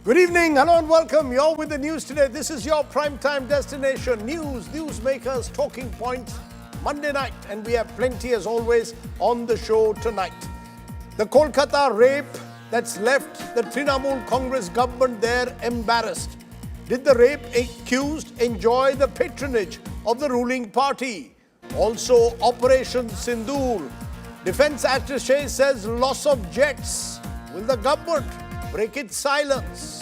Good evening, hello and welcome. You're with the news today. This is your primetime destination. Newsmakers, talking points, Monday night. And we have plenty as always on the show tonight. The Kolkata rape that's left the Trinamool Congress government there embarrassed. Did the rape accused enjoy the patronage of the ruling party? Also, Operation Sindur. Defense attaché says loss of jets. Will the government break its silence?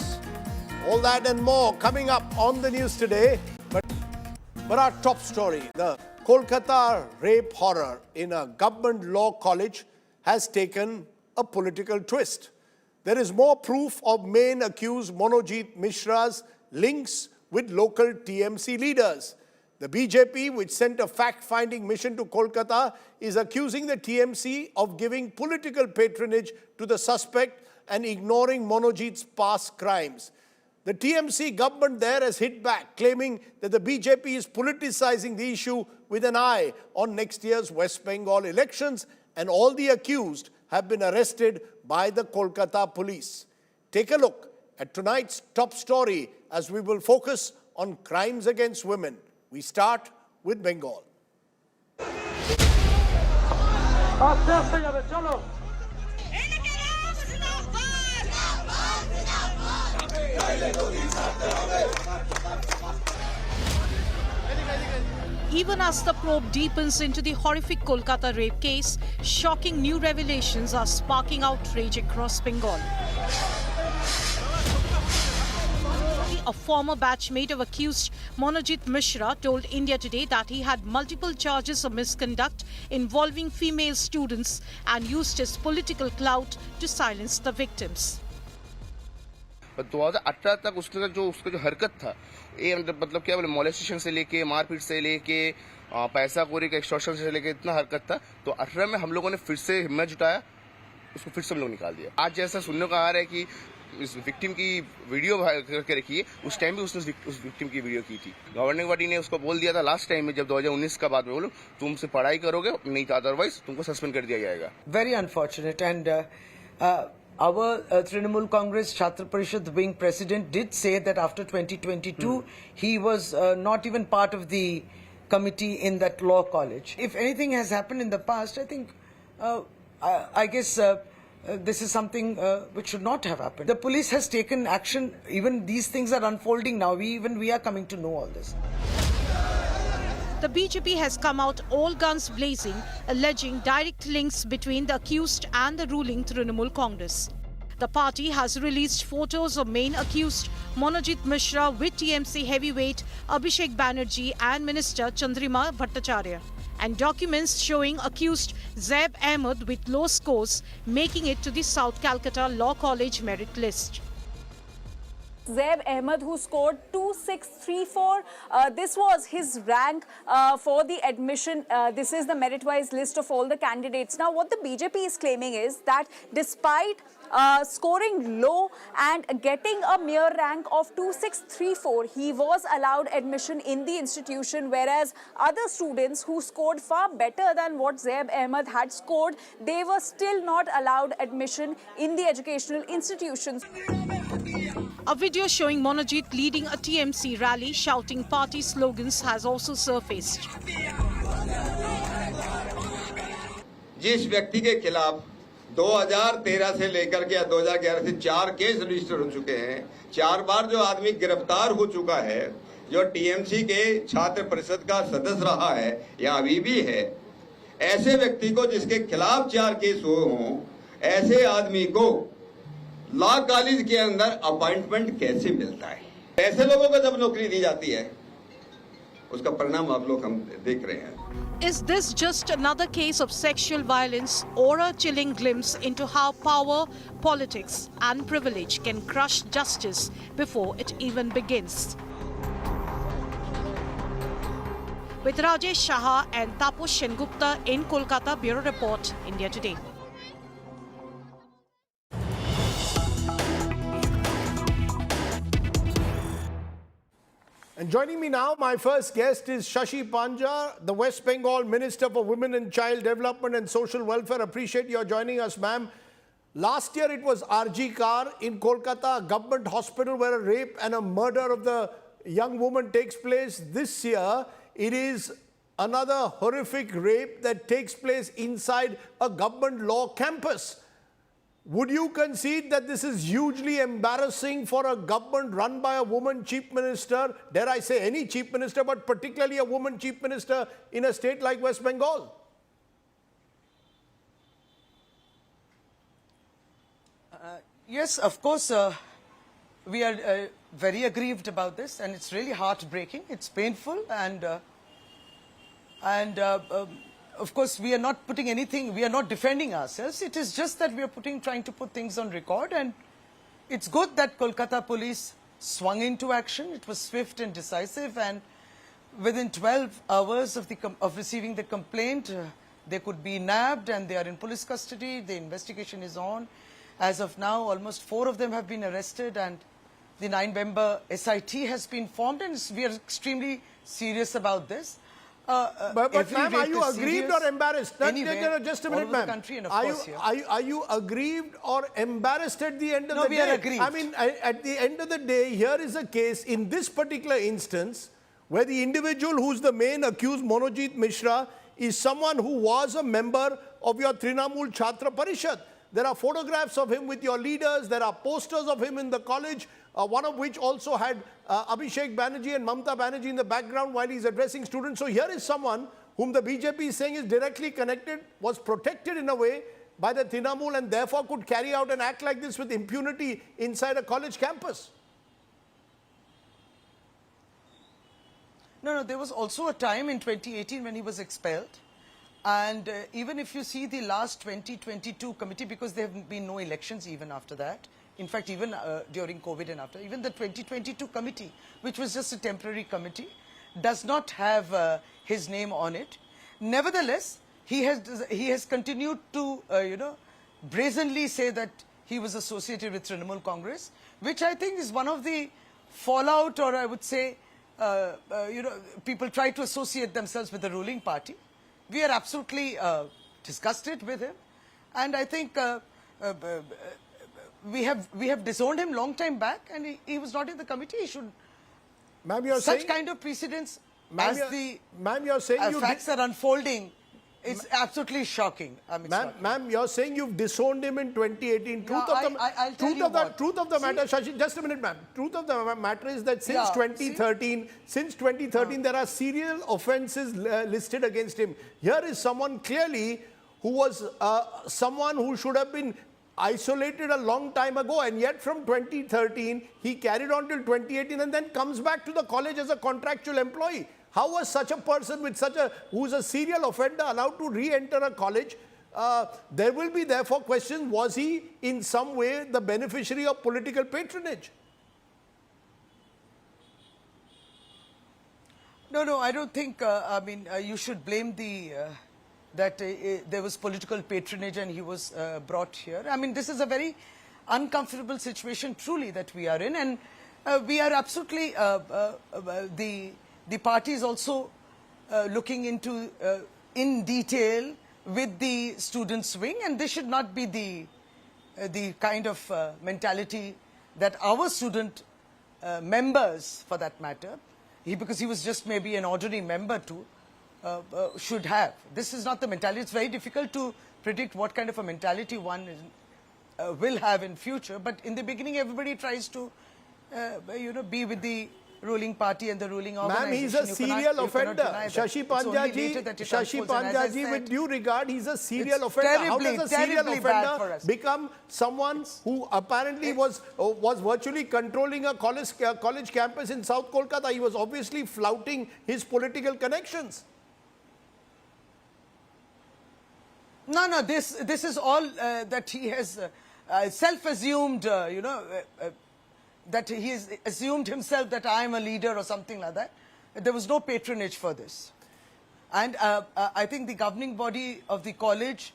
All that and more coming up on the news today. But our top story, the Kolkata rape horror in a government law college has taken a political twist. There is more proof of main accused Monojit Mishra's links with local TMC leaders. The BJP, which sent a fact-finding mission to Kolkata, is accusing the TMC of giving political patronage to the suspect and ignoring Monojit's past crimes. The TMC government there has hit back, claiming that the BJP is politicizing the issue with an eye on next year's West Bengal elections, and all the accused have been arrested by the Kolkata police. Take a look at tonight's top story as we will focus on crimes against women. We start with Bengal. Even as the probe deepens into the horrific Kolkata rape case, shocking new revelations are sparking outrage across Bengal. A former batchmate of accused Monojit Mishra told India Today that he had multiple charges of misconduct involving female students and used his political clout to silence the victims. 2018 तक उसका जो हरकत था ये मतलब क्या बोले molestation से लेके मारपीट से लेके पैसा कोरी का एक्सटॉर्शन से लेके इतना हरकत था तो 18 में हम लोगों ने फिर से हिम्मत जुटाया उसको फिर से हम लोग निकाल दिया आज जैसा सुनने को आ रहा है कि इस विक्टिम की वीडियो करके रखी है उस टाइम भी उसने उस विक्टिम की वीडियो की थी गवर्निंग बॉडी ने उसको बोल दिया था लास्ट टाइम में जब 2019 का बाद में बोलो तुमसे पढ़ाई करोगे नहीं तो अदरवाइज तुमको सस्पेंड कर दिया जाएगा very unfortunate and Our Trinamool Congress Chhatra Parishad wing president did say that after 2022 he was not even part of the committee in that law college. If anything has happened in the past, I think, I guess this is something which should not have happened. The police has taken action. Even these things are unfolding now. We are coming to know all this. The BJP has come out all guns blazing, alleging direct links between the accused and the ruling Trinamool Congress. The party has released photos of main accused Monojit Mishra with TMC heavyweight Abhishek Banerjee and Minister Chandrima Bhattacharya, and documents showing accused Zeb Ahmed with low scores making it to the South Calcutta Law College merit list. Zeb Ahmed, who scored 2634. This was his rank for the admission. This is the merit-wise list of all the candidates. Now, what the BJP is claiming is that despite scoring low and getting a mere rank of 2634, he was allowed admission in the institution, whereas other students who scored far better than what Zeb Ahmed had scored, they were still not allowed admission in the educational institutions. A video showing Monojit leading a TMC rally shouting party slogans has also surfaced. जिस व्यक्ति के खिलाफ 2013 से लेकर के 2011 से 4 case register हो चुके हैं 4 बार जो आदमी गिरफ्तार हो चुका है जो टीएमसी के छात्र परिषद का सदस्य रहा है या अभी भी है ऐसे व्यक्ति को जिसके खिलाफ 4 केस हुए हों ऐसे आदमी को लॉ कॉलेज के अंदर अपॉइंटमेंट कैसे मिलता है ऐसे लोगों को जब नौकरी दी जाती है उसका परिणाम आप लोग हम देख रहे हैं Is this just another case of sexual violence or a chilling glimpse into how power, politics and privilege can crush justice before it even begins? With Rajesh Shah and Taposh Sengupta in Kolkata, Bureau Report, India Today. And joining me now, my first guest is Shashi Panja, the West Bengal Minister for Women and Child Development and Social Welfare. Appreciate your joining us, ma'am. Last year it was RG Kar in Kolkata, a government hospital where a rape and a murder of the young woman takes place. This year it is another horrific rape that takes place inside a government law campus. Would you concede that this is hugely embarrassing for a government run by a woman chief minister, dare I say any chief minister, but particularly a woman chief minister in a state like West Bengal? Yes, of course, we are very aggrieved about this, and it's really heartbreaking. It's painful, and of course, we are not putting anything, we are not defending ourselves. It is just that we are trying to put things on record, and it's good that Kolkata police swung into action. It was swift and decisive, and within 12 hours of receiving the complaint, they could be nabbed, and they are in police custody. The investigation is on. As of now, almost 4 of them have been arrested, and the 9-member SIT has been formed, and we are extremely serious about this. But ma'am, are you aggrieved or embarrassed? Just a minute, ma'am. Are you aggrieved or embarrassed at the end of the day? No, we are aggrieved. I mean, at the end of the day, here is a case in this particular instance where the individual who's the main accused, Monojit Mishra, is someone who was a member of your Trinamool Chhatra Parishad. There are photographs of him with your leaders. There are posters of him in the college, one of which also had Abhishek Banerjee and Mamta Banerjee in the background while he's addressing students. So here is someone whom the BJP is saying is directly connected, was protected in a way by the Trinamool, and therefore could carry out an act like this with impunity inside a college campus. No, there was also a time in 2018 when he was expelled. And even if you see the last 2022 committee, because there have been no elections even after that, in fact, even during COVID and after, even the 2022 committee, which was just a temporary committee, does not have his name on it. Nevertheless, he has continued to, brazenly say that he was associated with Trinamool Congress, which I think is one of the fallout, or I would say, people try to associate themselves with the ruling party. We are absolutely disgusted with him, and I think we have disowned him long time back, and he was not in the committee. He should. Ma'am, you're such saying, kind of precedents as the you're saying facts are unfolding. It's absolutely shocking. Ma'am, you're saying you've disowned him in 2018. Truth of the matter, Shashi, just a minute, ma'am. Truth of the matter is that since 2013, there are serial offences listed against him. Here is someone clearly who was someone who should have been isolated a long time ago, and yet from 2013 he carried on till 2018 and then comes back to the college as a contractual employee. How was such a person with who's a serial offender allowed to re-enter a college? There will be therefore questions, was he in some way the beneficiary of political patronage? No, I don't think, you should blame that there was political patronage and he was brought here. I mean, this is a very uncomfortable situation truly that we are in, and we are absolutely, the party is also looking into in detail with the students' wing, and this should not be the kind of mentality that our student members, for that matter, because he was just maybe an ordinary member too, should have. This is not the mentality. It's very difficult to predict what kind of a mentality one will have in future, but in the beginning everybody tries to be with the ruling party and the ruling organization. Ma'am, he's a serial offender. Shashi Panja ji, with due regard, he's a serial offender. How does a serial offender become someone who apparently was virtually controlling a college campus in South Kolkata? He was obviously flouting his political connections. No, this is all that he has self-assumed, that he has assumed himself that I am a leader or something like that. There was no patronage for this. And I think the governing body of the college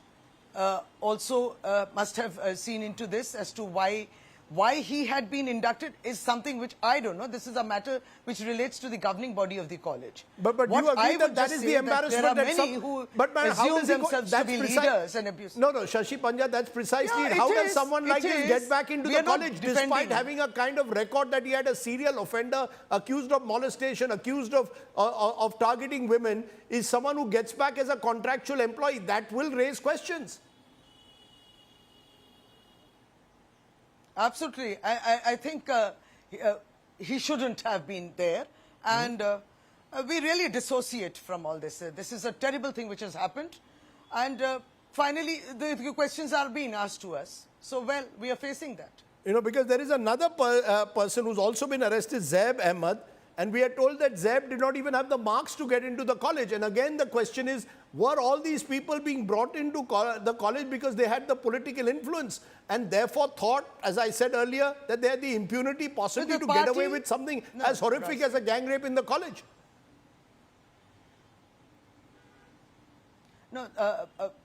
also must have seen into this as to why why he had been inducted is something which I don't know. This is a matter which relates to the governing body of the college. But what you agree I would that just is say the that embarrassment there are that many who man, assume themselves to be leaders and abuse. No, Shashi Panja, that's precisely Yeah, it. How does is, someone like this get back into the college despite him. having a kind of record that he had a serial offender, accused of molestation, accused of targeting women, is someone who gets back as a contractual employee? That will raise questions. Absolutely. I think he shouldn't have been there. And we really dissociate from all this. This is a terrible thing which has happened. And finally, the questions are being asked to us. So, well, we are facing that. You know, because there is another person who's also been arrested, Zeb Ahmed, and we are told that Zeb did not even have the marks to get into the college. And again, the question is, were all these people being brought into the college because they had the political influence and therefore thought, as I said earlier, that they had the impunity possibly to get away with something as horrific as a gang rape in the college? No,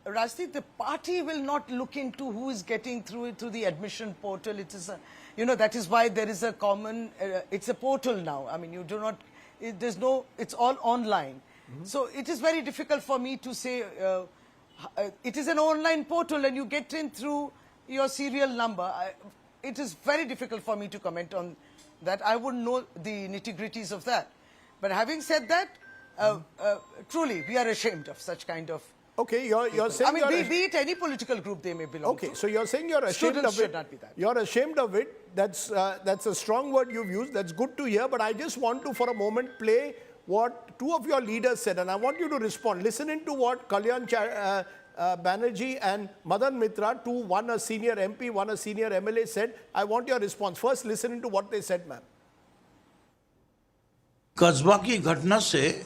Rajdeep, the party will not look into who is getting through the admission portal. It is a, you know, that is why there is a common, it's a portal now. I mean, you do not, there's no, it's all online. So it is very difficult for me to say, it is an online portal and you get in through your serial number. It is very difficult for me to comment on that. I wouldn't know the nitty-gritties of that. But having said that, truly, we are ashamed of such kind of... Okay, you're saying... I mean, be it any political group they may belong to. Okay, so you're saying you're ashamed of it. Should not be that. You're ashamed of it. That's a strong word you've used. That's good to hear. But I just want to, for a moment, play what two of your leaders said. And I want you to respond. Listen to what Kalyan Banerjee and Madan Mitra, one a senior MP, one a senior MLA, said. I want your response. First, listen to what they said, ma'am. कस्बा की घटना से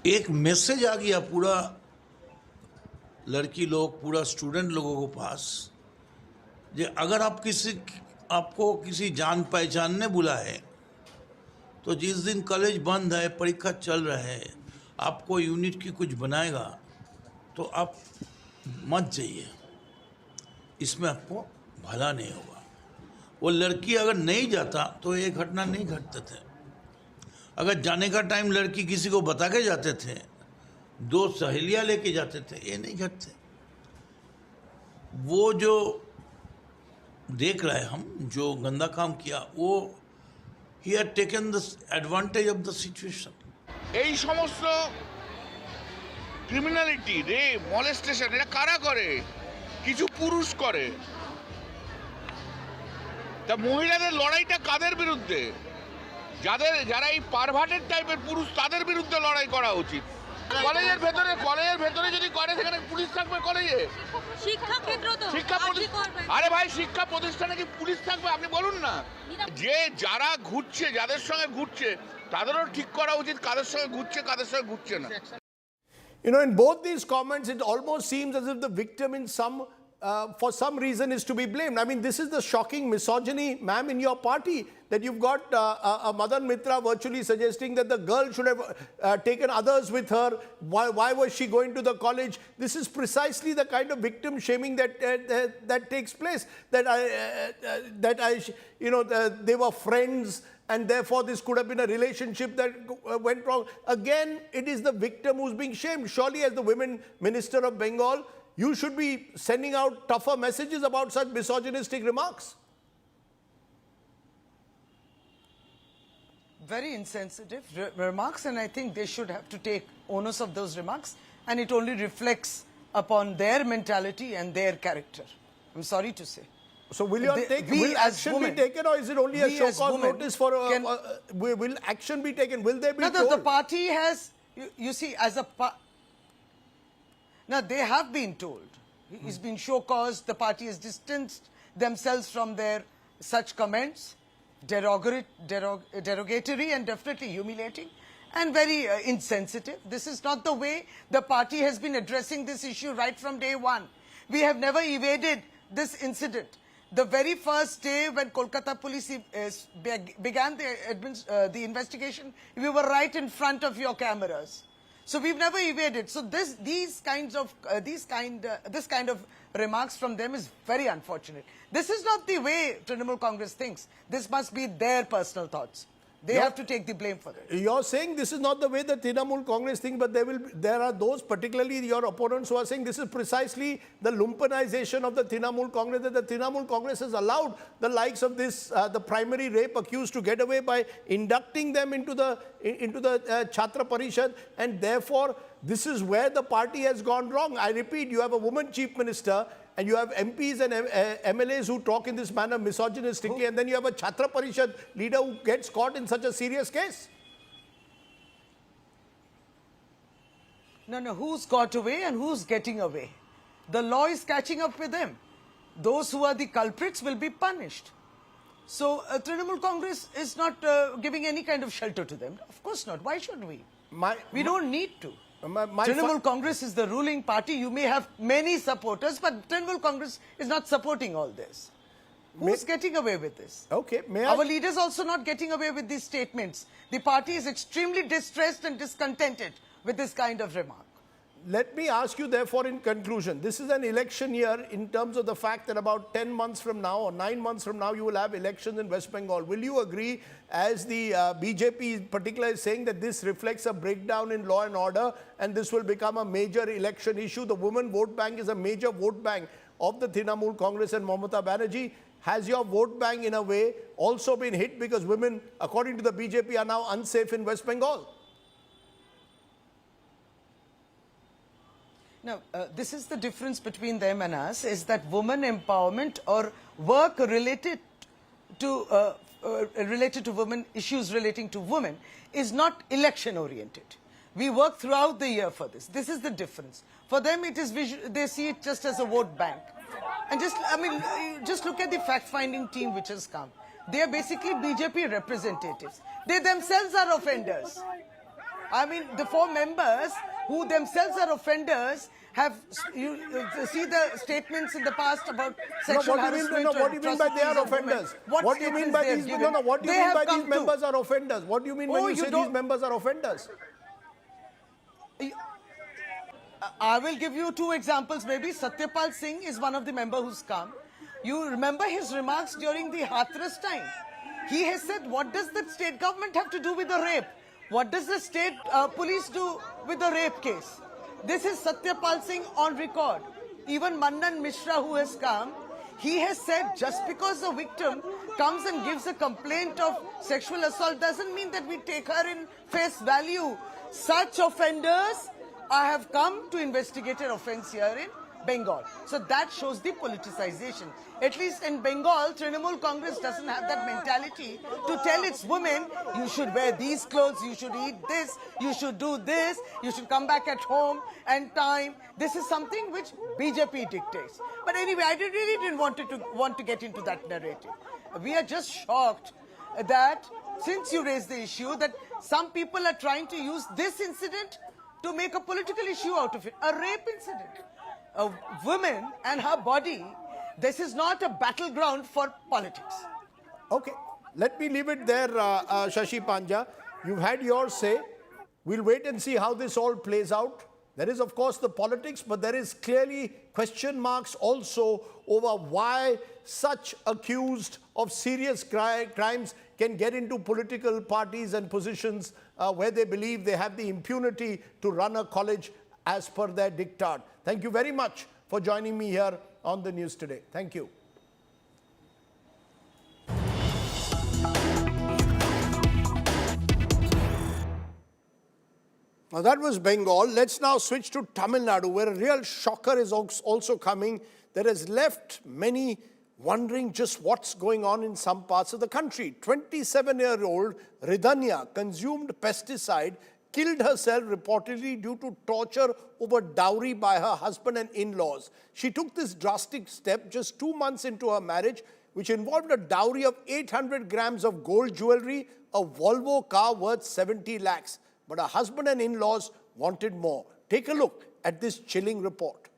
एक message आ गया पूरा लड़की लोग, पूरा स्टूडेंट लोगों को पास, जे अगर आपको किसी जान पहचान ने बुलाए तो जिस दिन कॉलेज बंद है, परीक्षा चल रहा है, आपको यूनिट की कुछ बनाएगा तो आप मत जाइए, इसमें आपको भला नहीं होगा। वो लड़की अगर नहीं जाता तो ये घटना नहीं घटते थे। अगर जाने का टाइम लड़की किसी को बता के जाते थे, दो सहेलियां लेके जाते थे, ये नहीं घटते। वो जो देख रहे हैं हम, जो गंदा काम किया, वो he had taken the advantage of the situation. এই সমস্ত ক্রিমিনালিটি, রেপ, মলেস্টেশন এটা কারা করে? কিছু পুরুষ করে। তা মহিলাদের লড়াইটা কাদের বিরুদ্ধে? যারা এই পারভার্টেড টাইপের পুরুষ, তাদের বিরুদ্ধে লড়াই করা উচিত। কলেজের ভেতরে যদি করে, সেখানে পুলিশ থাকবে কলেজে? শিক্ষা ক্ষেত্র তো আরে ভাই, শিক্ষা প্রতিষ্ঠানে কি পুলিশ থাকবে? আপনি বলুন না। যে যারা ঘুরছে, যাদের সঙ্গে ঘুরছে, তাদেরও ঠিক করা উচিত কাদের সঙ্গে ঘুরছে, কাদের সঙ্গে ঘুরছে না। You know, in both these comments, it almost seems as if the victim for some reason is to be blamed. I mean, this is the shocking misogyny, ma'am, in your party, that you've got a Madan Mitra virtually suggesting that the girl should have taken others with her. Why was she going to the college? This is precisely the kind of victim shaming that takes place. They were friends, and therefore this could have been a relationship that went wrong. Again, it is the victim who's being shamed. Surely, as the Women Minister of Bengal, you should be sending out tougher messages about such misogynistic remarks. Very insensitive remarks, and I think they should have to take onus of those remarks, and it only reflects upon their mentality and their character. I'm sorry to say. So will action be taken, or is it only a show cause notice for will action be taken? Will they be told? No, the party has, you see, as a now, they have been told. It's been show cause. The party has distanced themselves from their such comments, derogatory and definitely humiliating and very insensitive. This is not the way the party has been addressing this issue right from day one. We have never evaded this incident. The very first day when Kolkata police began the investigation, we were right in front of your cameras. So we've never evaded. So this kind of remarks from them is very unfortunate. This is not the way Trinamool Congress thinks. This must be their personal thoughts. They have to take the blame for it. You're saying this is not the way the Trinamool Congress think, but there are those, particularly your opponents, who are saying this is precisely the lumpenization of the Trinamool Congress, that the Trinamool Congress has allowed the likes of this, the primary rape accused, to get away by inducting them into the Chhatra Parishad, and therefore this is where the party has gone wrong. I repeat, you have a woman chief minister, and you have MPs and MLAs who talk in this manner misogynistically, and then you have a Chhatra Parishad leader who gets caught in such a serious case. No, who's got away and who's getting away? The law is catching up with them. Those who are the culprits will be punished. So Trinamool Congress is not giving any kind of shelter to them. Of course not. Why should we? We don't need to. Trinamool Congress is the ruling party. You may have many supporters, but Trinamool Congress is not supporting all this. Who's getting away with this? Okay, Our leaders also not getting away with these statements. The party is extremely distressed and discontented with this kind of remark. Let me ask you, therefore, in conclusion, this is an election year in terms of the fact that about 10 months from now or 9 months from now, you will have elections in West Bengal. Will you agree, as the BJP in particular is saying, that this reflects a breakdown in law and order and this will become a major election issue? The women vote bank is a major vote bank of the Trinamool Congress and Mamata Banerjee. Has your vote bank in a way also been hit because women, according to the BJP, are now unsafe in West Bengal? Now, this is the difference between them and us, is that women empowerment or work related to women, issues relating to women, is not election oriented. We work throughout the year for this. This is the difference. For them, it is they see it just as a vote bank. And just look at the fact-finding team which has come. They are basically BJP representatives. They themselves are offenders. I mean, the 4 members who themselves are offenders have, you see the statements in the past about sexual harassment. What do you mean by they are offenders? What do you mean by these? What do you mean by these members are offenders? What do you mean when you say these members are offenders? I will give you 2 examples. Maybe Satyapal Singh is one of the members who's come. You remember his remarks during the Hathras time. He has said, what does the state government have to do with the rape? What does the state police do with the rape case? This is Satyapal Singh on record. Even Monojit Mishra, who has come, he has said just because a victim comes and gives a complaint of sexual assault doesn't mean that we take her in face value. Such offenders have come to investigate an offence here in Bengal. So that shows the politicization. At least in Bengal, Trinamool Congress doesn't have that mentality to tell its women, you should wear these clothes, you should eat this, you should do this, you should come back at home and time. This is something which BJP dictates. But anyway, I really didn't want to get into that narrative. We are just shocked that since you raised the issue, that some people are trying to use this incident to make a political issue out of it. A rape incident. A woman and her body, this is not a battleground for politics. Okay, let me leave it there, Shashi Panja. You've had your say. We'll wait and see how this all plays out. There is, of course, the politics, but there is clearly question marks also over why such accused of serious crimes can get into political parties and positions where they believe they have the impunity to run a college as per their diktat. Thank you very much for joining me here on the News Today. Thank you. Now that was Bengal. Let's now switch to Tamil Nadu, where a real shocker is also coming that has left many wondering just what's going on in some parts of the country. 27-year-old Ridhanya consumed pesticide, killed herself reportedly due to torture over dowry by her husband and in-laws. She took this drastic step just 2 months into her marriage, which involved a dowry of 800 grams of gold jewelry, a Volvo car worth 70 lakhs. But her husband and in-laws wanted more. Take a look at this chilling report.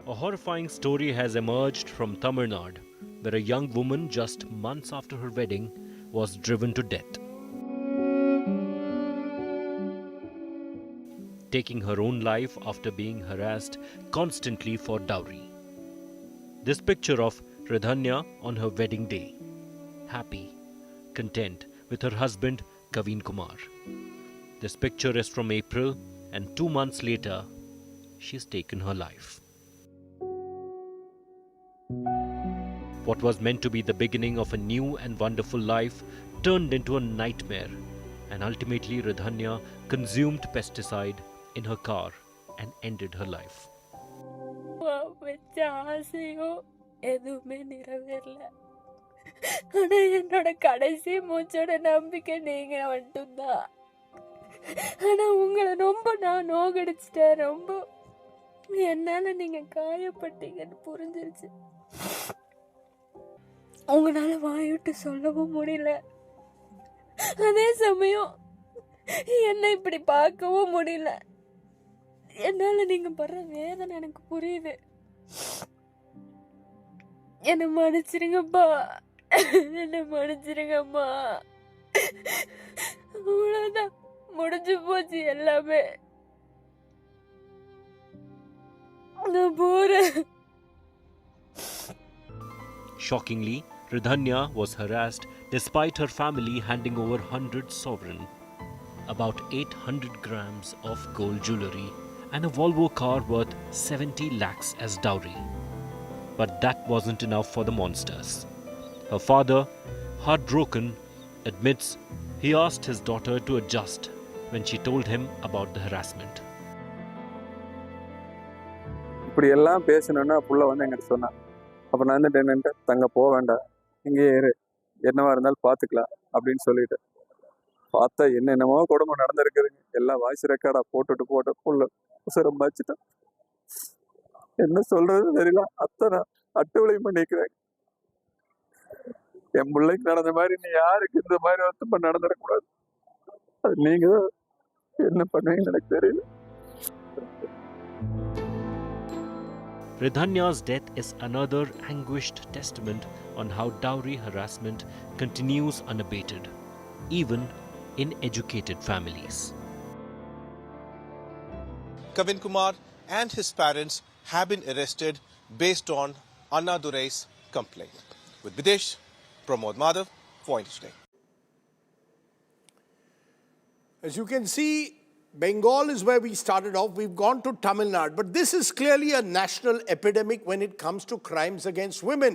A horrifying story has emerged from Tamil Nadu. where a young woman just months after her wedding was driven to death, taking her own life after being harassed constantly for dowry. This picture of Radhanya on her wedding day, happy, content with her husband Kavin Kumar. This picture is from April, and 2 months later, she's taken her life. What was meant to be the beginning of a new and wonderful life turned into a nightmare, and ultimately Radhanya consumed pesticide in her car and ended her life. வச்ச ஆசையும் எதுவுமே நிறைவேறல. ஆனா என்னோட கடைசி மூச்சோட நம்பிக்கை நீங்க மட்டும்தான். ஆனா உங்களை ரொம்ப நான் நோகடிச்சிட்டேன். ரொம்ப என்னால நீங்க காயப்பட்டீங்கன்னு புரிஞ்சிருச்சு. உங்களால வாய்விட்டு சொல்லவும் முடியல. அதே சமயம் என்னை இப்படி பார்க்கவும் முடியல. என்னால நீங்க படுற வேதனை எனக்கு புரியுது. என்னை மன்னிச்சிருங்கப்பா, என்னை மன்னிச்சிருங்கம்மா. அவ்வளவுதான், முடிஞ்சு போச்சு எல்லாமே. நான் போறேன். Shockingly, Radhanya was harassed despite her family handing over 100 sovereign, about 800 grams of gold jewellery and a Volvo car worth 70 lakhs as dowry. But that wasn't enough for the monsters. Her father, heartbroken, admits he asked his daughter to adjust when she told him about the harassment. இப்படி எல்லாம் பேசணும்னா புள்ள வந்து எங்கிட்ட சொன்னான். அப்போ நான் வந்துட்டு என்னன்ட்டு, தங்க போக வேண்டாம், இங்கேயே இரு, என்னவா இருந்தாலும் பார்த்துக்கலாம் அப்படின்னு சொல்லிட்டு பார்த்தா என்னென்னமோ கொடுமை நடந்திருக்குதுங்க. எல்லாம் வாய்ஸ் ரெக்கார்டா போட்டு புள்ள உசரம் வச்சுட்டேன். என்ன சொல்றது தெரியல. அத்தனை அட்டுவலை பண்ணிக்கிறேன். என் பிள்ளைக்கு நடந்த மாதிரி நீ யாருக்கு இந்த மாதிரி வருத்தம் நடந்துடக்கூடாது. அது நீங்க என்ன பண்ணுவீங்கன்னு எனக்கு தெரியல. Radhanya's death is another anguished testament on how dowry harassment continues unabated, even in educated families. Kavin Kumar and his parents have been arrested based on Anna Durai's complaint. With Videsh, Pramod Madhav, Point Today. As you can see, Bengal is where we started off. We've gone to Tamil Nadu. But this is clearly a national epidemic when it comes to crimes against women.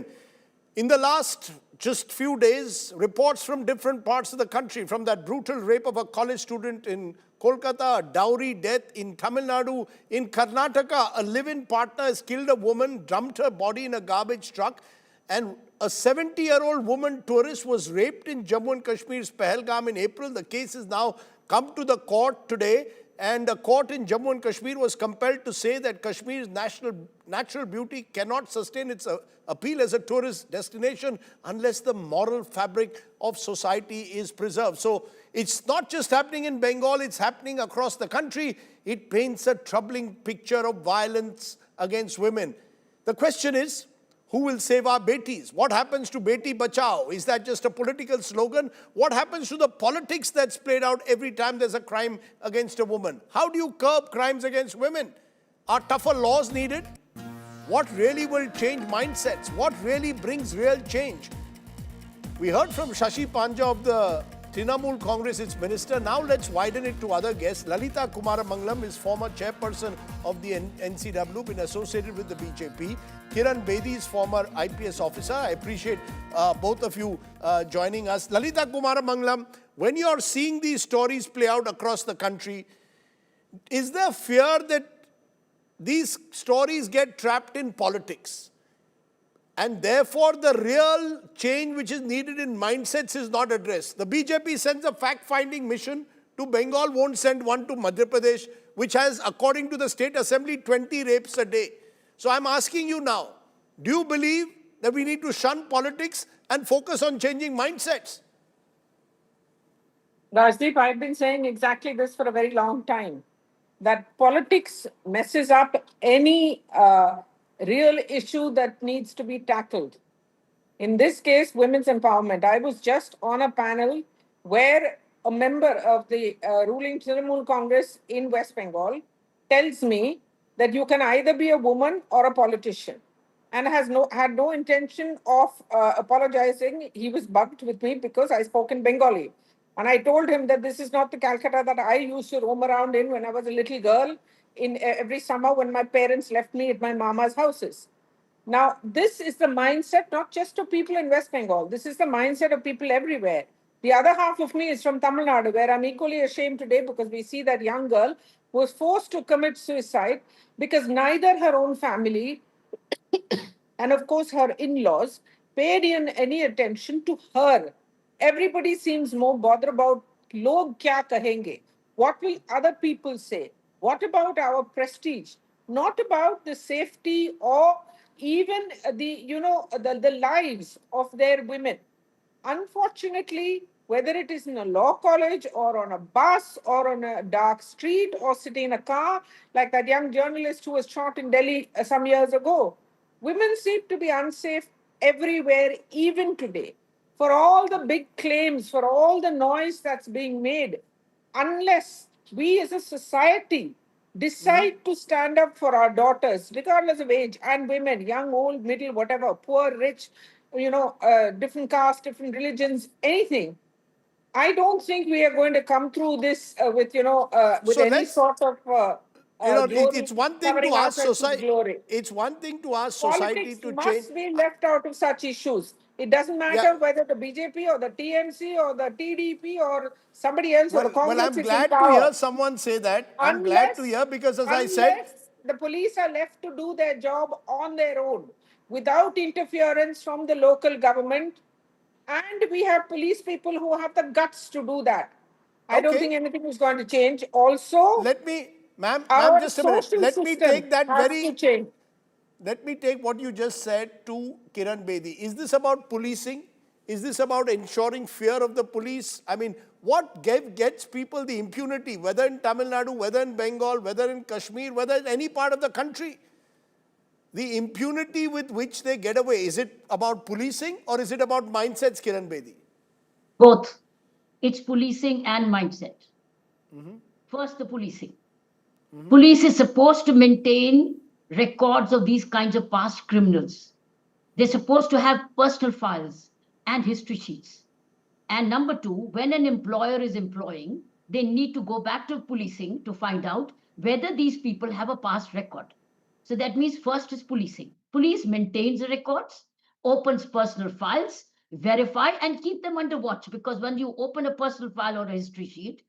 In the last just few days, reports from different parts of the country, from that brutal rape of a college student in Kolkata, a dowry death in Tamil Nadu, in Karnataka, a live-in partner has killed a woman, dumped her body in a garbage truck, and a 70-year-old woman tourist was raped in Jammu and Kashmir's Pahalgam in April. The case has now come to the court today, and a court in Jammu and Kashmir was compelled to say that Kashmir's natural beauty cannot sustain its appeal as a tourist destination unless the moral fabric of society is preserved. So it's not just happening in Bengal, it's happening across the country. It paints a troubling picture of violence against women. The question is, who will save our betis? What happens to Beti Bachao? Is that just a political slogan? What happens to the politics that's played out every time there's a crime against a woman? How do you curb crimes against women? Are tougher laws needed? What really will change mindsets? What really brings real change? We heard from Shashi Panja of the Trinamool Congress, its minister. Now let's widen it to other guests. Lalita Kumaramangalam is former chairperson of the NCRB, been associated with the BJP. Kiran Bedi is former IPS officer. I appreciate both of you joining us. Lalita Kumaramangalam, when you're seeing these stories play out across the country, is there fear that these stories get trapped in politics? And therefore, the real change which is needed in mindsets is not addressed. The BJP sends a fact-finding mission to Bengal, won't send one to Madhya Pradesh, which has, according to the State Assembly, 20 rapes a day. So I'm asking you now, do you believe that we need to shun politics and focus on changing mindsets? Rajdeep, I've been saying exactly this for a very long time, that politics messes up any real issue that needs to be tackled. In this case, women's empowerment. I was just on a panel where a member of the ruling Trinamool Congress in West Bengal tells me that you can either be a woman or a politician, and had no intention of apologizing. He was bugged with me because I spoke in Bengali. And I told him that this is not the Calcutta that I used to roam around in when I was a little girl in every summer when my parents left me at my mama's houses. Now, this is the mindset not just of people in West Bengal. This is the mindset of people everywhere. The other half of me is from Tamil Nadu, where I'm equally ashamed today because we see that young girl was forced to commit suicide because neither her own family and, of course, her in-laws paid in any attention to her. Everybody seems more bothered about log kya kahenge. What will other people say? What about our prestige? Not about the safety or even the lives of their women. Unfortunately, whether it is in a law college or on a bus or on a dark street or sitting in a car, like that young journalist who was shot in Delhi some years ago, women seem to be unsafe everywhere, even today. For all the big claims, for all the noise that's being made, unless we as a society decide to stand up for our daughters, regardless of age, and women, young, old, middle, whatever, poor, rich, different castes, different religions, anything, I don't think we are going to come through this with So any let's, sort of glory, it's one thing to covering ask ourselves with society. glory. It's one thing to ask society Politics to change. must be left out of such issues. It doesn't matter Yeah. whether the BJP or the TMC or the TDP or somebody else or the Well, Congress I'm is in glad to power. hear someone say that. I'm glad to hear because, as I said, Unless the police are left to do their job on their own without interference from the local government, and we have police people who have the guts to do that, I don't okay, think anything is going to change. Also, let me, ma'am, our just a minute. social system has to change. Let me take what you just said to Kiran Bedi. Is this about policing? Is this about ensuring fear of the police? I mean, what gets people the impunity, whether in Tamil Nadu, whether in Bengal, whether in Kashmir, whether in any part of the country? The impunity with which they get away, is it about policing or is it about mindsets, Kiran Bedi? Both. It's policing and mindset. First, the policing. Police is supposed to maintain records of these kinds of past criminals. They're supposed to have personal files and history sheets. And number two, when an employer is employing, they need to go back to policing to find out whether these people have a past record. So that means first is policing. Police maintains the records, opens personal files, verify and keep them under watch, because when you open a personal file or a history sheet,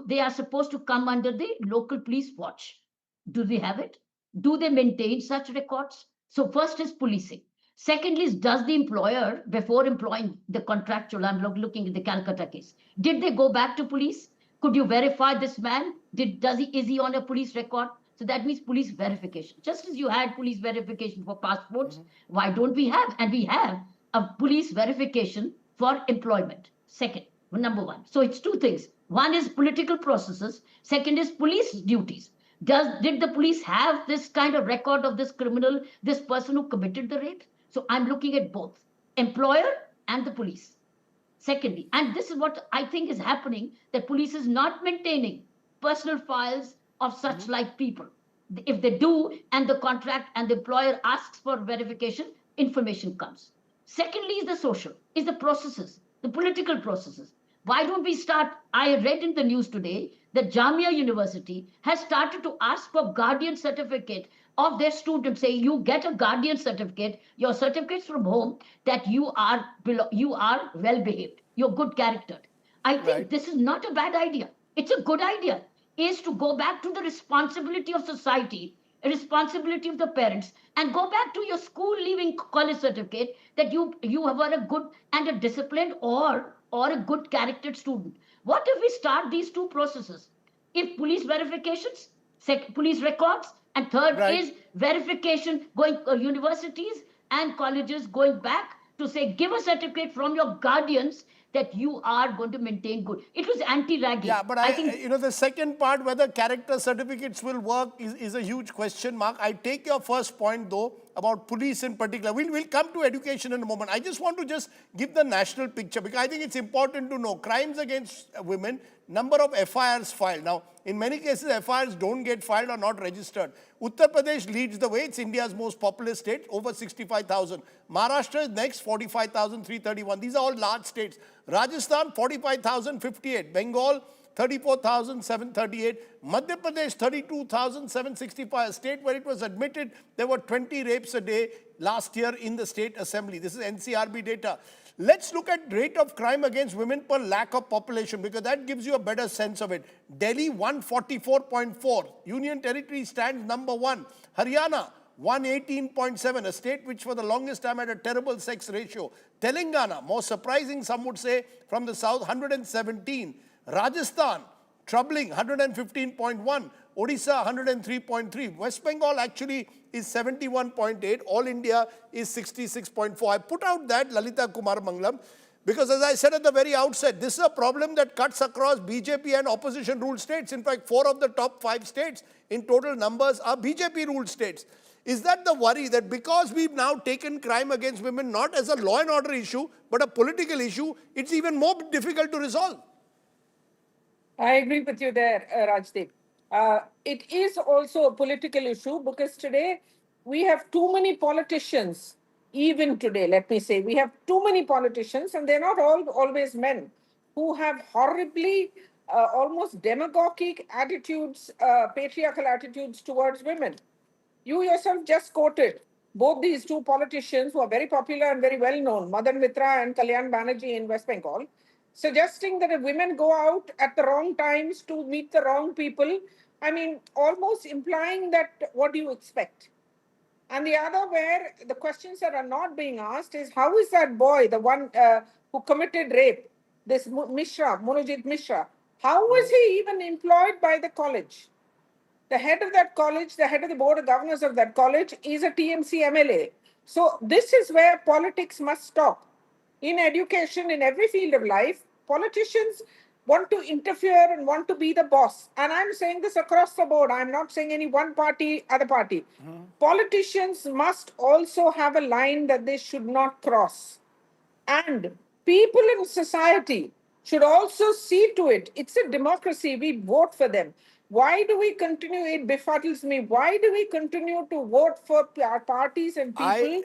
they are supposed to come under the local police watch. Do they have it? Do they maintain such records? So first is policing. Secondly, is does the employer, before employing the contractual, I'm looking at the Calcutta case, did they go back to police? Could you verify this man? Is he on a police record? So that means police verification. Just as you had police verification for passports, why don't we have? And we have a police verification for employment. Second, number one. So it's two things. One is political processes. Second is police duties. Did the police have this kind of record of this criminal, this person who committed the rape? So I'm looking at both, employer and the police. Secondly, and this is what I think is happening, that police is not maintaining personal files of such like people. If they do, and the contract and the employer asks for verification, information comes. Secondly is the social, is the processes, the political processes. Why don't we start? I read in the news today that Jamia University has started to ask for guardian certificate of their students, say you get a guardian certificate, your certificates from home, that you are well behaved, you're good character. I think this is not a bad idea. It's a good idea, is to go back to the responsibility of society, a responsibility of the parents, and go back to your school leaving college certificate that you were a good and a disciplined or a good charactered student. What if we start these two processes? If police verifications, police records, and third is verification, going universities and colleges going back to say, give a certificate from your guardians that you are going to maintain good. It was anti-ragging. Yeah, but I think, you know, the second part, whether character certificates will work is a huge question mark. I take your first point, though, about police in particular. We'll come to education in a moment. I just want to just give the national picture because I think it's important to know crimes against women, number of FIRs filed. Now, in many cases, FIRs don't get filed or not registered. Uttar Pradesh leads the way. It's India's most populous state, over 65,000. Maharashtra is next, 45,331. These are all large states. Rajasthan, 45,058. Bengal, 34,738. Madhya Pradesh, 32,765. A state where it was admitted there were 20 rapes a day last year in the state assembly. This is NCRB data. Let's look at rate of crime against women per lakh of population because that gives you a better sense of it. Delhi 144.4. Union Territory stands number 1. Haryana 118.7, a state which for the longest time had a terrible sex ratio. Telangana, more surprising some would say, from the south, 117. Rajasthan, troubling, 115.1. Odisha, 103.3. West Bengal actually is 71.8. All India is 66.4. I put out that, Lalita Kumar Mangalam, because as I said at the very outset, this is a problem that cuts across BJP and opposition-ruled states. In fact, 4 of the top 5 states in total numbers are BJP-ruled states. Is that the worry that because we've now taken crime against women not as a law and order issue, but a political issue, it's even more difficult to resolve? I agree with you there, Rajdeep. It is also a political issue because today we have too many politicians, even today, let me say, we have too many politicians, and they're not all always men, who have horribly, almost demagogic attitudes, patriarchal attitudes towards women. You yourself just quoted both these two politicians who are very popular and very well known, Madan Mitra and Kalyan Banerjee in West Bengal, suggesting that if women go out at the wrong times to meet the wrong people, I mean, almost implying that what do you expect? And the other where the questions that are not being asked is how is that boy, the one who committed rape, this Mishra, Monojit Mishra, how was he even employed by the college? The head of that college, the head of the board of governors of that college is a TMC MLA. So this is where politics must stop. In education, in every field of life, politicians want to interfere and want to be the boss. And I'm saying this across the board. I'm not saying any one party, other party. Politicians must also have a line that they should not cross. And people in society should also see to it. It's a democracy. We vote for them. Why do we continue? It befuddles me. Why do we continue to vote for parties and people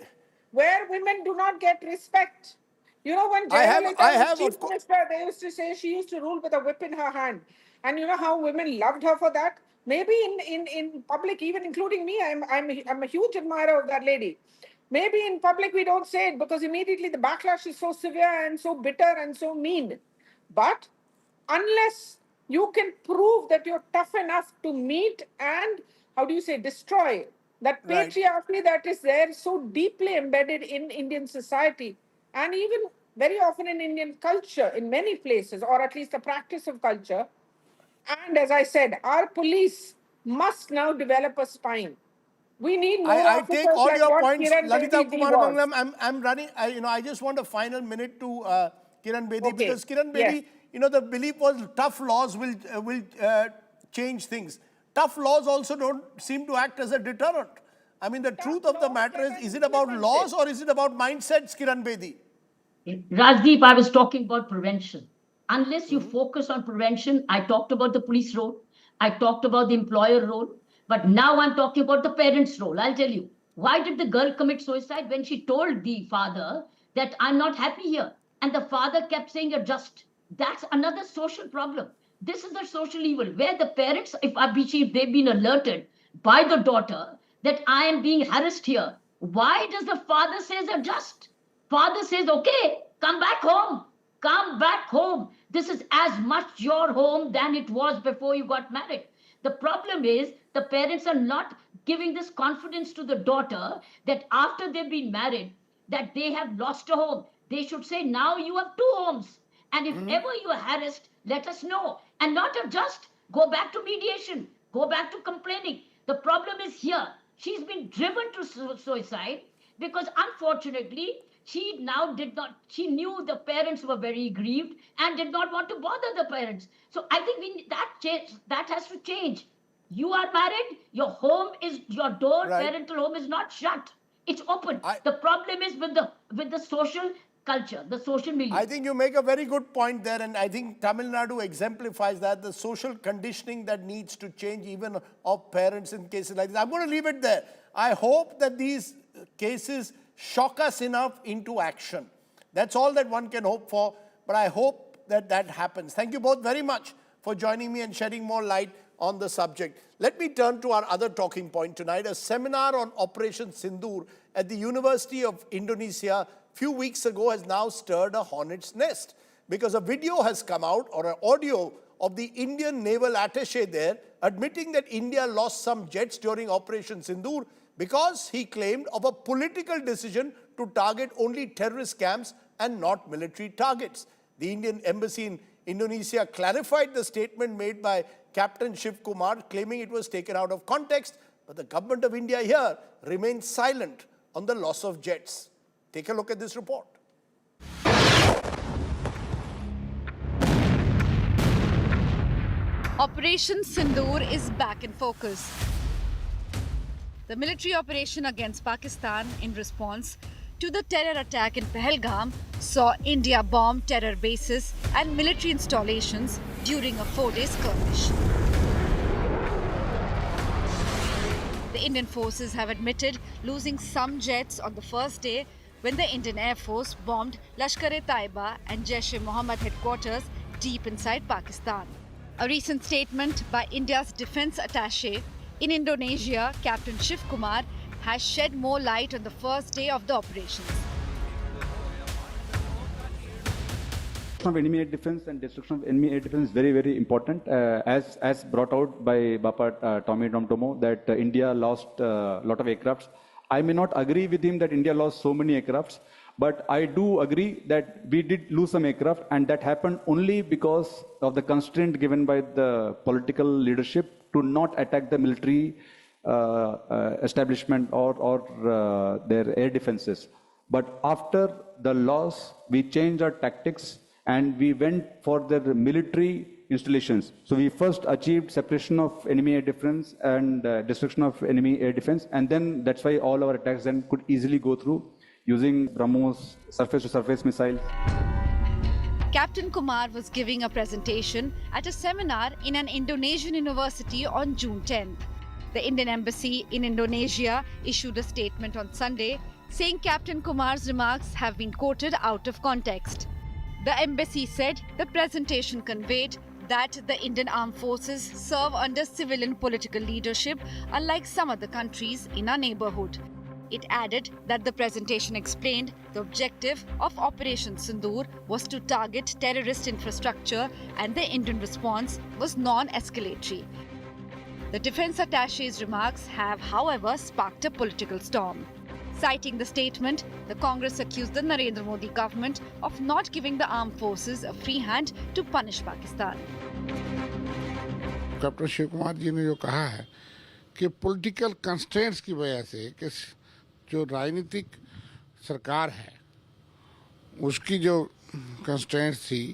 where women do not get respect? You know, when Jayalalitha was chief minister, they used to say she used to rule with a whip in her hand. And you know how women loved her for that? Maybe in public, even including me, I'm a huge admirer of that lady. Maybe in public we don't say it because immediately the backlash is so severe and so bitter and so mean. But unless you can prove that you're tough enough to meet and, how do you say, destroy that patriarchy that is there so deeply embedded in Indian society and even very often in Indian culture in many places, or at least the practice of culture. And as I said, our police must now develop a spine. We need more I take all like your points, Kiran Lalita Bedi Kumar was. Mangalam. I'm running, I just want a final minute to Kiran Bedi because Kiran Bedi, you know, the belief was tough laws will change things. Tough laws also don't seem to act as a deterrent. I mean, the truth of the matter is it about laws or is it about mindsets, Kiran Bedi? Rajdeep, I was talking about prevention. Unless you focus on prevention, I talked about the police role, I talked about the employer role, but now I'm talking about the parents' role. I'll tell you. Why did the girl commit suicide? When she told the father that I'm not happy here. And the father kept saying you're just. That's another social problem. This is the social evil where the parents, if they've been alerted by the daughter that I am being harassed here, why does the father say they're just? Father says, okay, come back home. Come back home. This is as much your home than it was before you got married. The problem is the parents are not giving this confidence to the daughter that after they've been married, that they have lost a home. They should say, now you have 2 homes. And if ever you are harassed, let us know. And not just go back to mediation, go back to complaining. The problem is here. She's been driven to suicide because unfortunately, She now she knew the parents were very grieved and did not want to bother the parents. So I think that has to change. You are married, your home is, your door, parental home is not shut. It's open. The problem is with the social culture, the social media. I think you make a very good point there, and I think Tamil Nadu exemplifies that, the social conditioning that needs to change even of parents in cases like this. I'm going to leave it there. I hope that these cases shock us enough into action. That's all that one can hope for, but I hope that that happens. Thank you both very much for joining me and shedding more light on the subject. Let me turn to our other talking point tonight, a seminar on Operation Sindur at the University of Indonesia a few weeks ago has now stirred a hornet's nest, because a video has come out, or an audio of the Indian naval attaché there admitting that India lost some jets during Operation Sindur because, he claimed, of a political decision to target only terrorist camps and not military targets. The Indian embassy in Indonesia clarified the statement made by Captain Shiv Kumar, claiming it was taken out of context, but the government of India here remains silent on the loss of jets. Take a look at this report. Operation Sindur is back in focus. The military operation against Pakistan in response to the terror attack in Pahalgam saw India bomb terror bases and military installations during a 4-day skirmish. The Indian forces have admitted losing some jets on the first day when the Indian Air Force bombed Lashkar-e-Taiba and Jaish-e-Mohammed headquarters deep inside Pakistan. A recent statement by India's defense attaché in Indonesia, Captain Shiv Kumar, has shed more light on the first day of the operations. Of enemy air defense and destruction of enemy air defense is very, very important. As brought out by Bapa Tommy Domtomo, that India lost a lot of aircrafts. I may not agree with him that India lost so many aircrafts, but I do agree that we did lose some aircraft, and that happened only because of the constraint given by the political leadership to not attack the military establishment or their air defenses. But after the loss, we changed our tactics and we went for the military installations. So we first achieved separation of enemy air defense and destruction of enemy air defense, and then that's why all our attacks then could easily go through using BrahMos surface-to-surface missiles. Captain Kumar was giving a presentation at a seminar in an Indonesian university on June 10th. The Indian embassy in Indonesia issued a statement on Sunday saying Captain Kumar's remarks have been quoted out of context. The embassy said the presentation conveyed that the Indian armed forces serve under civilian political leadership, unlike some other countries in our neighborhood. It added that the presentation explained the objective of Operation Sindur was to target terrorist infrastructure and the Indian response was non-escalatory. The defense attaché's remarks have, however, sparked a political storm. Citing the statement, the Congress accused the Narendra Modi government of not giving the armed forces a free hand to punish Pakistan. Captain Shiv Kumar ji ने जो कहा है कि political constraints की वजह से कि जो राजनीतिक सरकार है उसकी जो कंस्ट्रेंट्स थी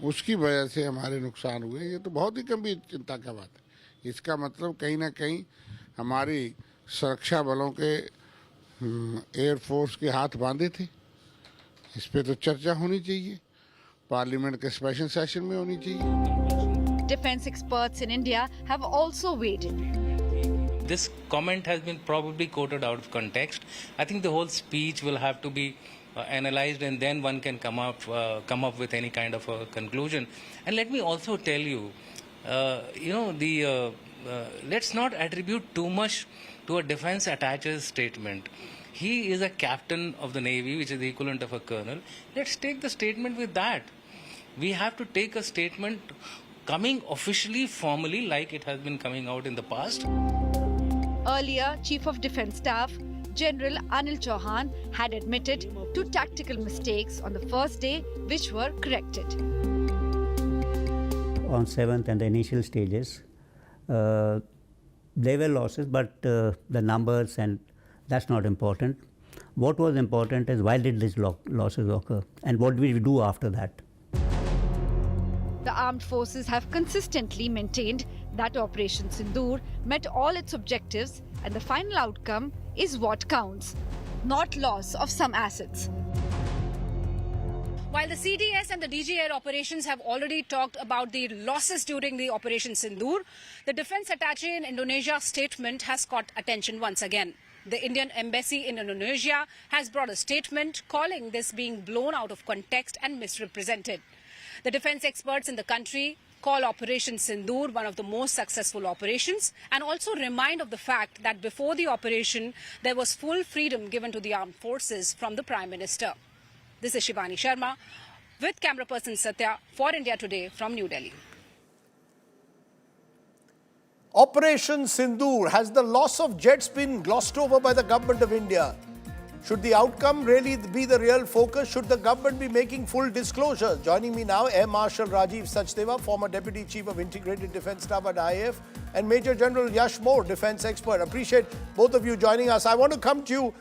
उसकी वजह से हमारे नुकसान हुए, ये तो बहुत ही गंभीर चिंता का बात है। इसका मतलब कहीं ना कहीं हमारी सुरक्षा बलों के एयरफोर्स के हाथ बांधे थे। इस पे तो चर्चा होनी चाहिए, पार्लियामेंट के स्पेशल सेशन में होनी चाहिए। Defense experts in India have also weighed in. This comment has been probably quoted out of context. I think the whole speech will have to be analyzed, and then one can come up with any kind of a conclusion. And let me also tell you, let's not attribute too much to a defense attaché's statement. He is a captain of the Navy, which is the equivalent of a colonel. Let's take the statement with that. We have to take a statement coming officially, formally, like it has been coming out in the past. Earlier, Chief of Defence Staff General Anil Chauhan had admitted to tactical mistakes on the first day, which were corrected. On 7th and the initial stages, there were losses, but the numbers, and that's not important. What was important is why did these losses occur and what did we do after that? The armed forces have consistently maintained that Operation Sindur met all its objectives and the final outcome is what counts, not loss of some assets. While the CDS and the DG Air operations have already talked about the losses during the Operation Sindur, the defense attaché in Indonesia's statement has caught attention once again. The Indian embassy in Indonesia has brought a statement calling this being blown out of context and misrepresented. The defense experts in the country call Operation Sindur one of the most successful operations and also remind of the fact that before the operation, there was full freedom given to the armed forces from the Prime Minister. This is Shivani Sharma with camera person Satya for India Today from New Delhi. Operation Sindur, has the loss of jets been glossed over by the government of India? Should the outcome really be the real focus? Should the government be making full disclosures? Joining me now, Air Marshal Rajdeep Sardesai, former Deputy Chief of Integrated Defence Staff at IAF, and Major General Yash Moore, defence expert. Appreciate both of you joining us. I want to come to you,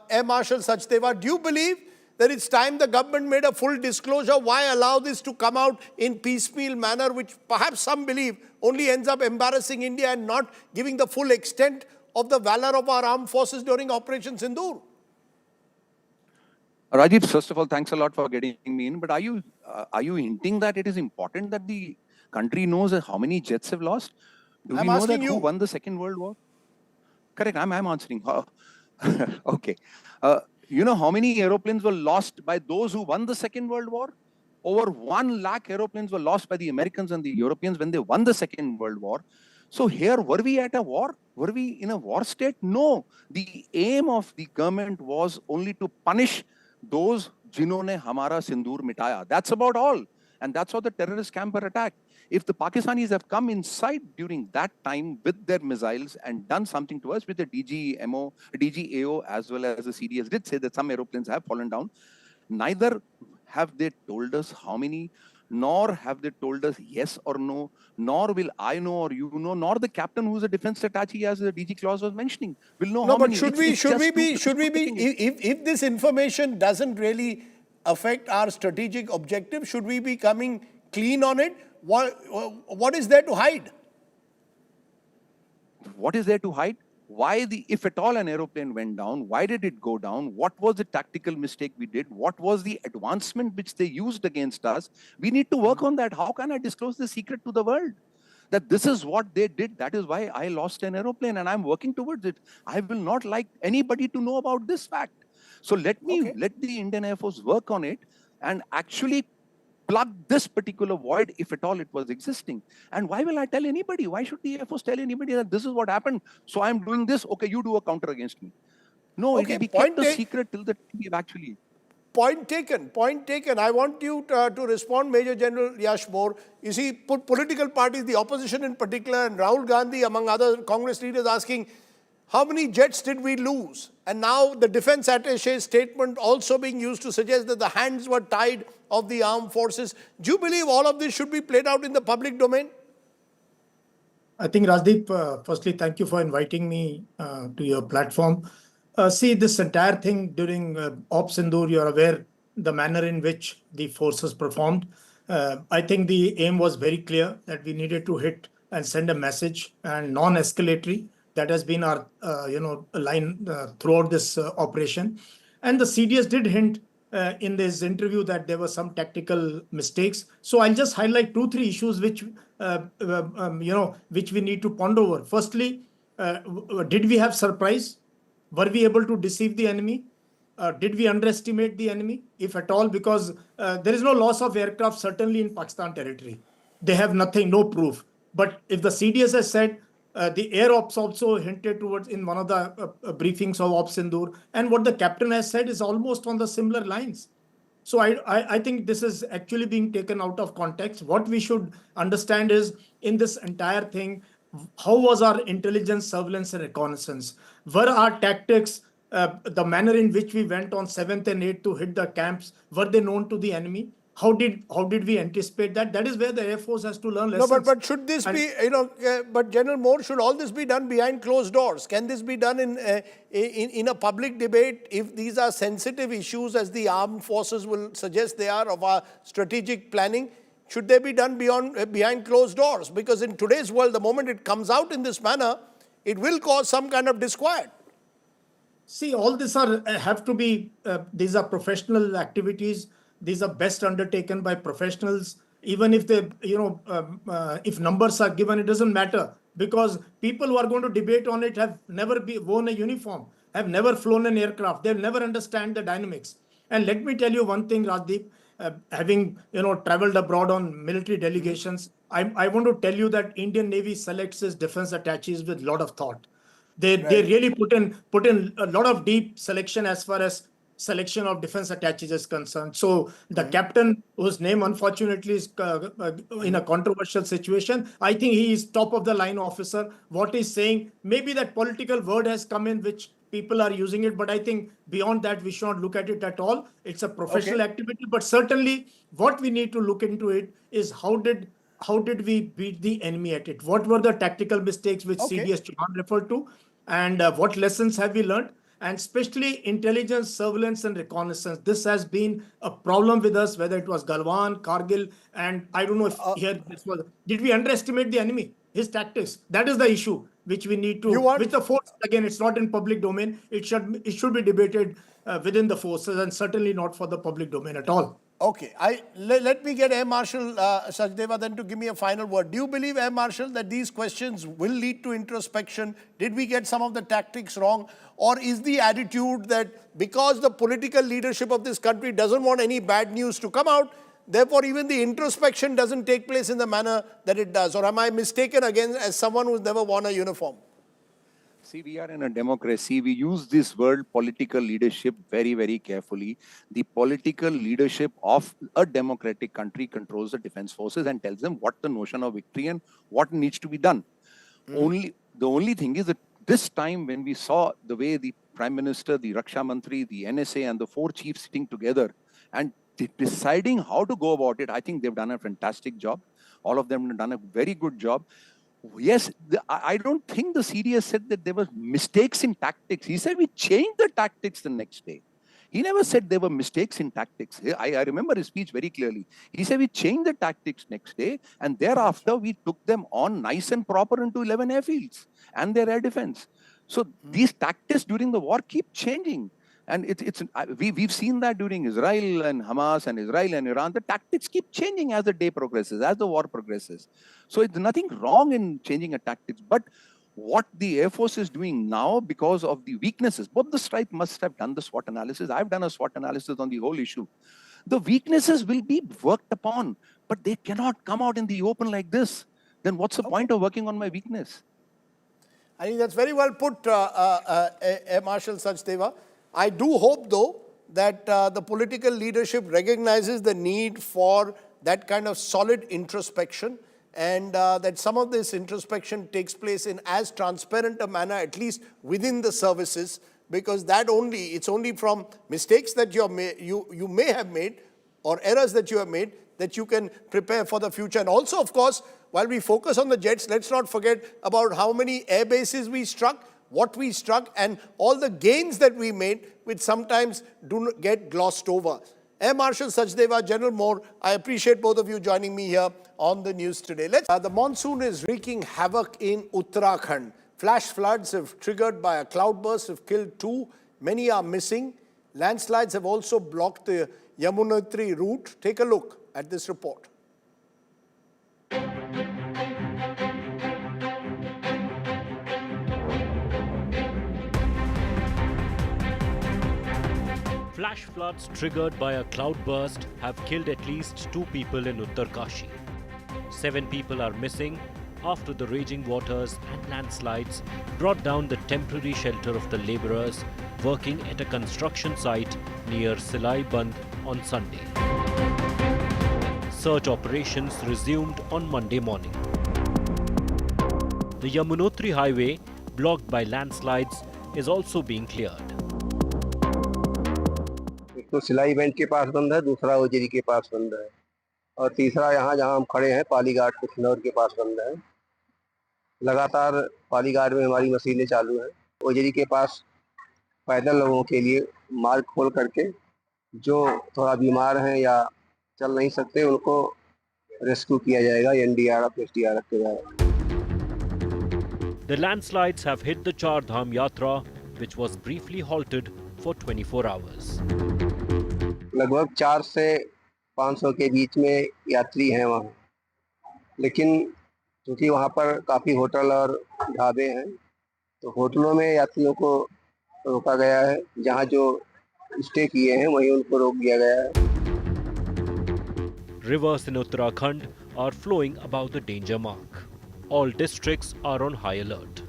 Air Marshal Sardesai. Do you believe that it's time the government made a full disclosure? Why allow this to come out in piecemeal manner, which perhaps some believe only ends up embarrassing India and not giving the full extent of the valor of our armed forces during Operation Sindur? Rajdeep, first of all, thanks a lot for getting me in. But are you hinting that it is important that the country knows how many jets have lost? Do we know that who won the Second World War? Correct, I'm answering. Okay. You know how many aeroplanes were lost by those who won the Second World War? Over 1 lakh aeroplanes were lost by the Americans and the Europeans when they won the Second World War. So here, were we at a war? Were we in a war state? No. The aim of the government was only to punish those jinhone hamara sindoor mitaya. That's about all. And that's how the terrorist camp were attacked. If the Pakistanis have come inside during that time with their missiles and done something to us, with the DGAO as well as the CDS did say that some aeroplanes have fallen down, neither have they told us how many, nor have they told us yes or no, nor will I know or you know, nor the captain who's a defense attaché, as the DG clause was mentioning, will know how many. No, but should we be, if this information doesn't really affect our strategic objective, should we be coming clean on it? What is there to hide? What is there to hide? Why if at all an aeroplane went down, why did it go down? What was the tactical mistake we did? What was the advancement which they used against us? We need to work on that. How can I disclose the secret to the world? That this is what they did. That is why I lost an aeroplane and I'm working towards it. I will not like anybody to know about this fact. So let the Indian Air Force work on it and actually plug this particular void, if at all it was existing. And why will I tell anybody? Why should the Air Force tell anybody that this is what happened? So I'm doing this. Okay, you do a counter against me. No, it will be kept a secret till the time we've actually. Point taken. Point taken. I want you to respond, Major General Yash Moore. You see, political parties, the opposition in particular, and Rahul Gandhi, among other Congress leaders, asking, how many jets did we lose? And now the defense attaché statement also being used to suggest that the hands were tied of the armed forces. Do you believe all of this should be played out in the public domain? I think, Rajdeep, firstly, thank you for inviting me to your platform. See, this entire thing during Op Sindur, you're aware the manner in which the forces performed. I think the aim was very clear that we needed to hit and send a message and non-escalatory. That has been our line throughout this operation. And the CDS did hint in this interview that there were some tactical mistakes. So I'll just highlight 2-3 issues which which we need to ponder over. Firstly, did we have surprise? Were we able to deceive the enemy? Did we underestimate the enemy, if at all? Because there is no loss of aircraft, certainly in Pakistan territory. They have nothing, no proof. But if the CDS has said, the air ops also hinted towards in one of the briefings of Op Sindur, and what the captain has said is almost on the similar lines. So I think this is actually being taken out of context. What we should understand is, in this entire thing, how was our intelligence, surveillance and reconnaissance? Were our tactics, the manner in which we went on 7th and 8th to hit the camps, were they known to the enemy? How did we anticipate that? That is where the Air Force has to learn lessons. No, but should this be, but General Moore, should all this be done behind closed doors? Can this be done in a public debate if these are sensitive issues, as the armed forces will suggest they are, of our strategic planning? Should they be done behind closed doors? Because in today's world, the moment it comes out in this manner, it will cause some kind of disquiet. See, all these have to be, these are professional activities. These are best undertaken by professionals. Even if they, if numbers are given, it doesn't matter, because people who are going to debate on it have never worn a uniform, have never flown an aircraft. They'll never understand the dynamics. And let me tell you one thing, Rajdeep, having traveled abroad on military delegations, I want to tell you that Indian Navy selects its defense attaches with a lot of thought. They really put in a lot of deep selection as far as selection of defense attaches is concerned. So the captain, whose name unfortunately is in a controversial situation, I think he is top of the line officer. What he's saying, maybe that political word has come in which people are using it, but I think beyond that we should not look at it at all. It's a professional activity, but certainly what we need to look into it is how did we beat the enemy at it? What were the tactical mistakes which CDS Chauhan referred to, and what lessons have we learned? And especially intelligence, surveillance, and reconnaissance. This has been a problem with us, whether it was Galwan, Kargil, and I don't know if did we underestimate the enemy, his tactics? That is the issue which we need to, with the force, again, it's not in public domain. It should be debated within the forces, and certainly not for the public domain at all. Okay, let me get Air Marshal Sachdeva then to give me a final word. Do you believe, Air Marshal, that these questions will lead to introspection? Did we get some of the tactics wrong? Or is the attitude that because the political leadership of this country doesn't want any bad news to come out, therefore even the introspection doesn't take place in the manner that it does? Or am I mistaken again as someone who's never worn a uniform? See, we are in a democracy. We use this word political leadership very, very carefully. The political leadership of a democratic country controls the defense forces and tells them what the notion of victory and what needs to be done. The only thing is that this time when we saw the way the Prime Minister, the Raksha Mantri, the NSA and the four chiefs sitting together and deciding how to go about it, I think they've done a fantastic job. All of them have done a very good job. Yes, I don't think the CDS said that there were mistakes in tactics. He said we changed the tactics the next day. He never said there were mistakes in tactics. I remember his speech very clearly. He said we changed the tactics next day, and thereafter we took them on nice and proper into 11 airfields and their air defense. So these tactics during the war keep changing. And we've seen that during Israel and Hamas and Israel and Iran. The tactics keep changing as the day progresses, as the war progresses. So it's nothing wrong in changing a tactics. But what the Air Force is doing now, because of the weaknesses, both the strike must have done the SWOT analysis. I've done a SWOT analysis on the whole issue. The weaknesses will be worked upon, but they cannot come out in the open like this. Then what's the point of working on my weakness? I think that's very well put, Air Marshal Sachdeva. I do hope, though, that the political leadership recognizes the need for that kind of solid introspection, and that some of this introspection takes place in as transparent a manner, at least within the services, because it's only from mistakes that you may have made or errors that you have made that you can prepare for the future. And also, of course, while we focus on the jets, let's not forget about how many air bases we struck, what we struck, and all the gains that we made, which sometimes do not get glossed over. Air Marshal Sachdeva, General Moore, I appreciate both of you joining me here on the news today. The monsoon is wreaking havoc in Uttarakhand. Flash floods have triggered by a cloudburst have killed 2. Many are missing. Landslides have also blocked the Yamunotri route. Take a look at this report. Flash floods triggered by a cloudburst have killed at least 2 people in Uttarkashi. 7 people are missing after the raging waters and landslides brought down the temporary shelter of the labourers working at a construction site near Silai Band on Sunday. Search operations resumed on Monday morning. The Yamunotri highway, blocked by landslides, is also being cleared. तो सिलाई bench के पास बंद है, दूसरा ओजेरी के पास बंद है, और तीसरा यहाँ जहाँ हम खड़े हैं पालीघाट कुशनौर के पास बंद है। लगातार पालीघाट में हमारी मशीनें चालू हैं। ओजेरी के पास पैदल लोगों के लिए मार्ग खोल करके जो थोड़ा बीमार हैं या चल नहीं सकते उनको रेस्क्यू किया जाएगा एनडीआरएफ एसडीआरएफ के द्वारा। The landslides have hit the Char Dham Yatra, which was briefly halted for 24 hours. लगभग 400 से 500 के बीच में यात्री हैं वहाँ, लेकिन क्योंकि वहाँ पर काफ़ी होटल और ढाबे हैं तो होटलों में यात्रियों को रोका गया है। जहाँ जो स्टे किए हैं वहीं उनको रोक दिया गया है। Rivers in Uttarakhand are flowing above the danger mark. All districts are on high alert.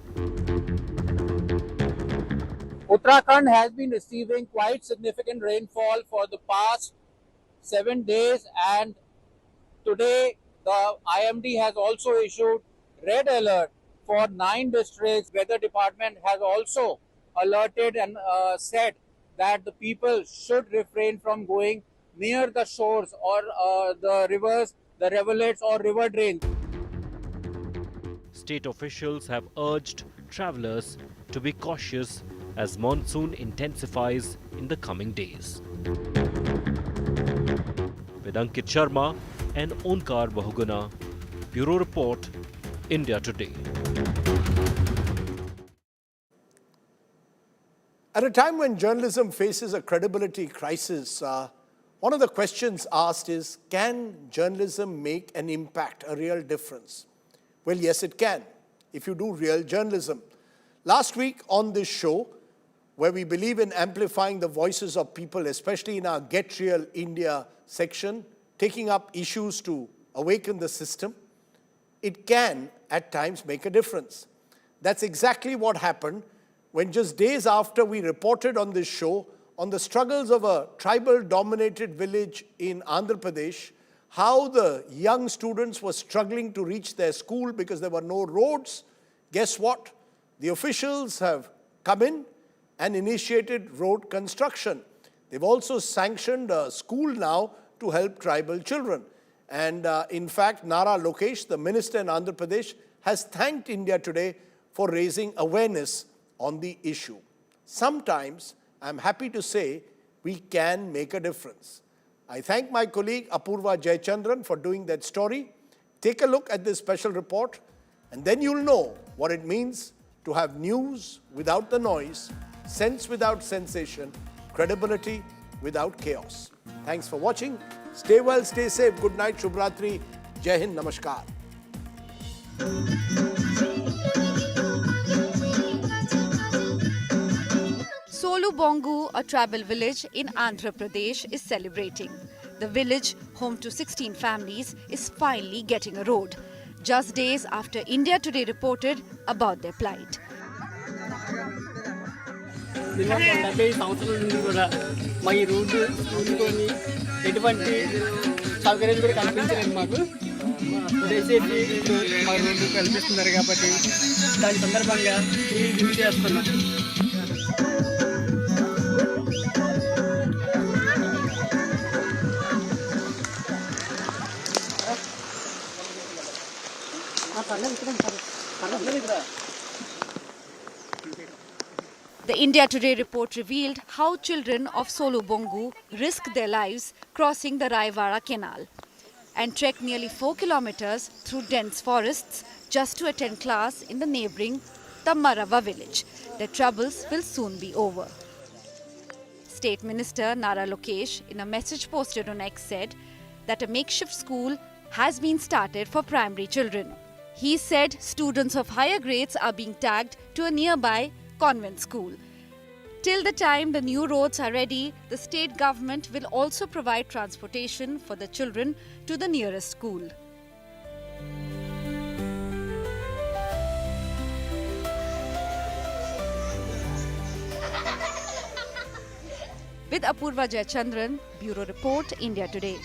Uttarakhand has been receiving quite significant rainfall for the past 7 days, and today the IMD has also issued red alert for 9 districts. Weather department has also alerted and said that the people should refrain from going near the shores or the rivers, the rivulets or river drains. State officials have urged travellers to be cautious as monsoon intensifies in the coming days. With Ankit Sharma and Onkar Bahuguna, Bureau Report, India Today. At a time when journalism faces a credibility crisis, one of the questions asked is, can journalism make an impact, a real difference? Well, yes, it can, if you do real journalism. Last week on this show, where we believe in amplifying the voices of people, especially in our Get Real India section, taking up issues to awaken the system, it can, at times, make a difference. That's exactly what happened when just days after we reported on this show on the struggles of a tribal-dominated village in Andhra Pradesh, how the young students were struggling to reach their school because there were no roads. Guess what? The officials have come in and initiated road construction. They've also sanctioned a school now to help tribal children. And in fact, Nara Lokesh, the minister in Andhra Pradesh, has thanked India Today for raising awareness on the issue. Sometimes, I'm happy to say, we can make a difference. I thank my colleague Apurva Jayachandran for doing that story. Take a look at this special report, and then you'll know what it means to have news without the noise, sense without sensation, credibility without chaos. Thanks for watching. Stay well, stay safe. Good night, Shubhratri. Jai Hind, Namaskar. Solubongu, a tribal village in Andhra Pradesh, is celebrating. The village, home to 16 families, is finally getting a road, just days after India Today reported about their plight. The India Today report revealed how children of Solubongu risked their lives crossing the Raivara Canal and trekked nearly 4 kilometers through dense forests just to attend class in the neighboring Tammarava village. Their troubles will soon be over. State Minister Nara Lokesh, in a message posted on X, said that a makeshift school has been started for primary children. He said students of higher grades are being tagged to a nearby convent school. Till the time the new roads are ready, the state government will also provide transportation for the children to the nearest school. With Apurva Jayachandran, Bureau Report, India Today.